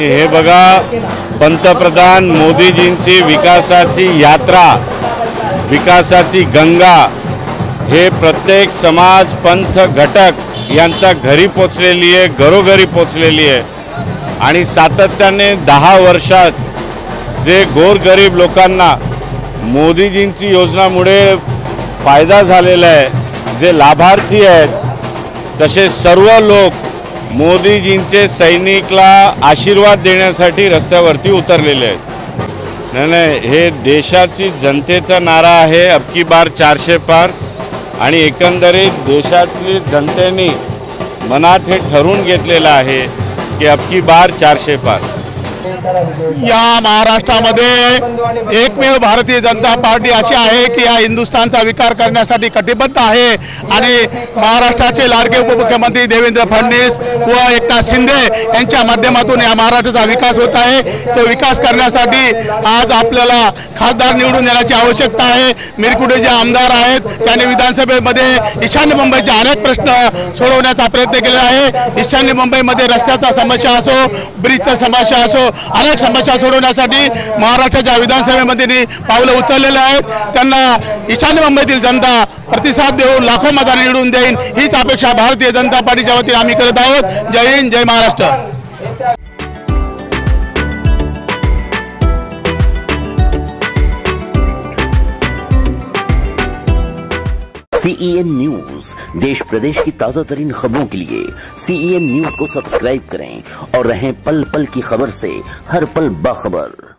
हे बघा, पंतप्रधान मोदीजींची विकासाची यात्रा, विकासाची गंगा हे प्रत्येक समाज पंथ घटक यांच्या घरी पोचलेली आहे, घरोघरी पोचलेली आहे। आणि सातत्याने 10 वर्षात जे गोरगरीब लोकांना मोदीजींची योजनामुळे फायदा झालेला आहे, जे लाभार्थी आहेत, तसे सर्व लोक मोदीजींचे सैनिकला आशीर्वाद देण्यासाठी रस्त्यावरती उतरलेले आहेत। नाही, हे देशाची जनतेचा नारा आहे, अब की बार 400 पार। आणि एकंदरीत देशातली जनतेने मनात हे ठरवून घेतलेलं आहे की अब की बार 400 पार। या महाराष्ट्रामध्ये एकमेव भारतीय जनता पार्टी अशी आहे की या हिंदुस्थानचा विकास करण्यासाठी कटिबद्ध आहे आणि महाराष्ट्राचे लाडके उपमुख्यमंत्री देवेंद्र फडणवीस व एकनाथ शिंदे यांच्या माध्यमातून या महाराष्ट्राचा विकास होत आहे। तो विकास करण्यासाठी आज आपल्याला खासदार निवडून येण्याची आवश्यकता आहे। मिरकुटे जे आमदार आहेत त्यांनी विधानसभेमध्ये ईशान्य मुंबईचे अनेक प्रश्न सोडवण्याचा प्रयत्न केला आहे। ईशान्य मुंबईमध्ये रस्त्याचा समस्या असो, ब्रिजचा समस्या असो, अनेक समस्या सोडवण्यासाठी महाराष्ट्राच्या विधानसभेमध्ये पावलं उचललेले आहेत। त्यांना ईशान्य मुंबईतील जनता प्रतिसाद देऊन लाखो मतांनी निवडून देईन हीच अपेक्षा भारतीय जनता पार्टीच्या वतीने आम्ही करत आहोत। जय हिंद, जय महाराष्ट्र। CEN न्यूज, देश प्रदेश की ताजा तरीन खबरों के लिए CEN न्यूज को सब्सक्राइब करें और रहें पल पल की खबर से हर पल बाखबर।